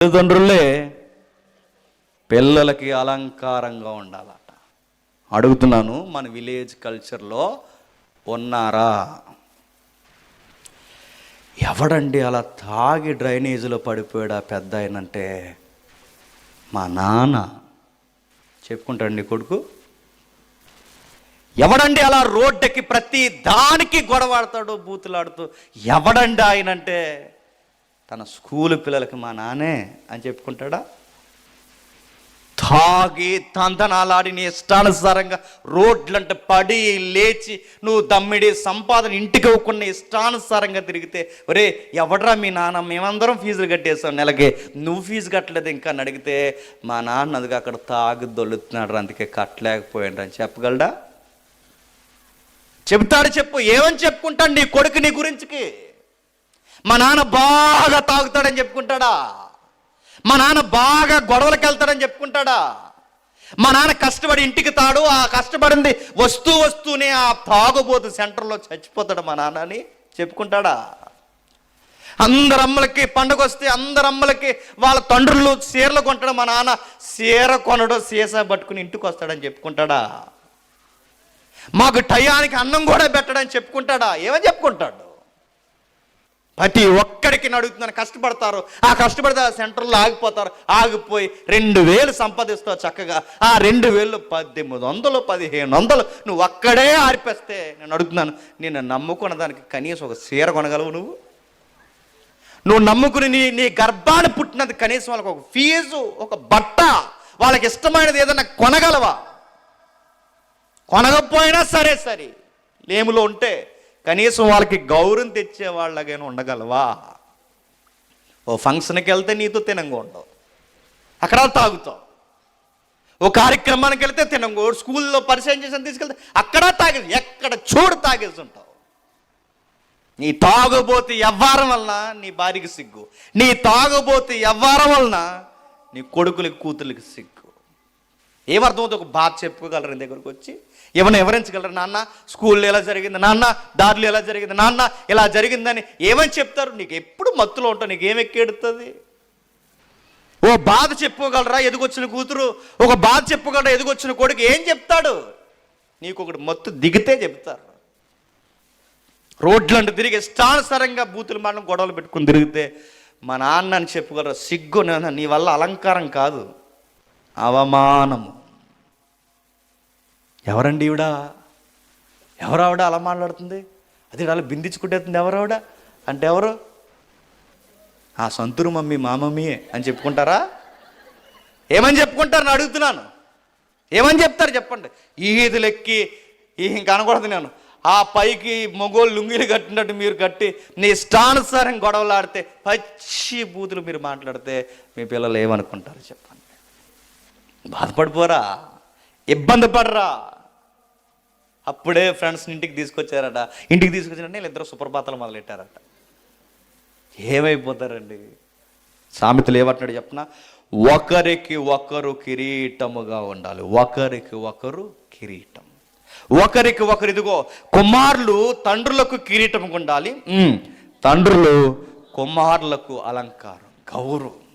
తల్లిదండ్రులే పిల్లలకి అలంకారంగా ఉండాలట. అడుగుతున్నాను, మన విలేజ్ కల్చర్లో ఉన్నారా? ఎవడండి అలా తాగి డ్రైనేజీలో పడిపోయాడా పెద్ద ఆయనంటే? మా నాన్న చెప్పుకుంటాడండి కొడుకు. ఎవడండి అలా రోడ్డుకి ప్రతి దానికి గొడవాడతాడు, బూతులాడుతూ? ఎవడండి ఆయనంటే తన స్కూలు పిల్లలకి మా నాన్నే అని చెప్పుకుంటాడా? తాగి తందనాలాడి నీ ఇష్టానుసారంగా రోడ్లంటే పడి లేచి నువ్వు దమ్మిడి సంపాదన ఇంటికి ఇవ్వకుండా ఇష్టానుసారంగా తిరిగితే, ఒరే ఎవడరా మీ నాన్న, మేమందరం ఫీజులు కట్టేసాం నెలకి, నువ్వు ఫీజు కట్టలేదు ఇంకా అని అడిగితే, మా నాన్న అదిగా అక్కడ తాగి దొల్లుతున్నాడు అందుకే కట్టలేకపోయాడు అని చెప్పగలడా? చెబుతాడు. చెప్పు, ఏమని చెప్పుకుంటాడు నీ కొడుకు నీ గురించికి? మా నాన్న బాగా తాగుతాడని చెప్పుకుంటాడా? మా నాన్న బాగా గొడవలకు వెళ్తాడని చెప్పుకుంటాడా? మా నాన్న కష్టపడి ఇంటికి తాడు, ఆ కష్టపడింది వస్తూనే ఆ తాగుబోతు సెంటర్లో చచ్చిపోతాడు మా నాన్న అని చెప్పుకుంటాడా? అందరమ్మలకి పండుగ వస్తే అందరమ్మలకి వాళ్ళ తండ్రులు చీరలు కొంటాడు, మా నాన్న చీర కొనడు సీసా పట్టుకుని ఇంటికి వస్తాడని చెప్పుకుంటాడా? మాకు టయానికి అన్నం కూడా పెట్టడని చెప్పుకుంటాడా? ఏమని చెప్పుకుంటాడు? ప్రతి ఒక్కడికి అడుగుతున్నాను, కష్టపడతారు, ఆ కష్టపడితే ఆ సెంటర్లో ఆగిపోతారు, ఆగిపోయి 2000 సంపాదిస్తావు చక్కగా, ఆ 2000 1800 1500 నువ్వు ఒక్కడే ఆరిపేస్తే, నేను అడుగుతున్నాను, నేను నమ్ముకున్న దానికి కనీసం ఒక చీర కొనగలవు? నువ్వు నమ్ముకుని నీ గర్భాన్ని పుట్టినది కనీసం వాళ్ళకి ఒక ఫీజు, ఒక బట్ట, వాళ్ళకి ఇష్టమైనది ఏదైనా కొనగలవా? కొనకపోయినా సరే లేములో ఉంటే కనీసం వాళ్ళకి గౌరవం తెచ్చే వాళ్ళగానే ఉండగలవా? ఓ ఫంక్షన్కి వెళ్తే నీతో తినంగా ఉండవు, అక్కడ తాగుతావు. ఓ కార్యక్రమానికి వెళ్తే తినంగో, స్కూల్లో పరిచయం చేసి తీసుకెళ్తే అక్కడ తాగేసి, ఎక్కడ చూడు తాగేసి ఉంటావు. నీ తాగుబోతు వ్యవహారం వలన నీ భార్యకి సిగ్గు, నీ తాగుబోతు వ్యవహారం వలన నీ కొడుకులకి కూతుర్లకి సిగ్గు. ఏమర్థమవుతుంది? ఒక బాధ చెప్పుకోగలరు నీ దగ్గరకు వచ్చి, ఏమైనా వివరించగలరు? నాన్న స్కూల్లో ఎలా జరిగింది, నాన్న దారిలో ఎలా జరిగింది, నాన్న ఇలా జరిగిందని ఏమని చెప్తారు? నీకు ఎప్పుడు మత్తులో ఉంటావు, నీకు ఏం ఎక్కేడుతుంది? ఓ బాధ చెప్పుకోగలరా ఎదుగొచ్చిన కూతురు? ఒక బాధ చెప్పుకోగలరా ఎదుగొచ్చిన కొడుకు? ఏం చెప్తాడు? నీకు ఒకటి మత్తు దిగితే చెప్తారు. రోడ్లంటే తిరిగి ఇష్టానుసారంగా బూతులు మాటలు గొడవలు పెట్టుకుని తిరిగితే మా నాన్న అని చెప్పుకోగలరా? సిగ్గు, నీ వల్ల అలంకారం కాదు, అవమానము. ఎవరండి ఈవిడ? ఎవరావిడ అలా మాట్లాడుతుంది? అది అలా బిందించుకుంటేస్తుంది. ఎవరావిడ అంటే ఎవరు? ఆ సొంతూరు మమ్మీ, మా మమ్మీయే అని చెప్పుకుంటారా? ఏమని చెప్పుకుంటారు అని అడుగుతున్నాను. ఏమని చెప్తారు చెప్పండి? ఈదులెక్కి ఇంకా అనకూడదు నేను, ఆ పైకి మొగోళ్ళు లుంగిలు కట్టినట్టు మీరు కట్టి నీ ఇష్టానుసారం గొడవలాడితే, పచ్చి బూతులు మీరు మాట్లాడితే మీ పిల్లలు ఏమనుకుంటారు చెప్పండి? బాధపడిపోరా? ఇబ్బంది పడరా? అప్పుడే ఫ్రెండ్స్ని ఇంటికి తీసుకొచ్చారట, ఇంటికి తీసుకొచ్చారంటే వీళ్ళిద్దరు సుప్రభాతాలు మొదలెట్టారట. ఏమైపోతారండి? సామెతలు ఏమంటున్నాడు చెప్పనా? ఒకరికి ఒకరు కిరీటముగా ఉండాలి. ఒకరికి ఒకరు కిరీటం, ఒకరికి ఒకరు. ఇదిగో కుమారులు తండ్రులకు కిరీటముగా ఉండాలి, తండ్రులు కుమారులకు అలంకారం, గౌరవం.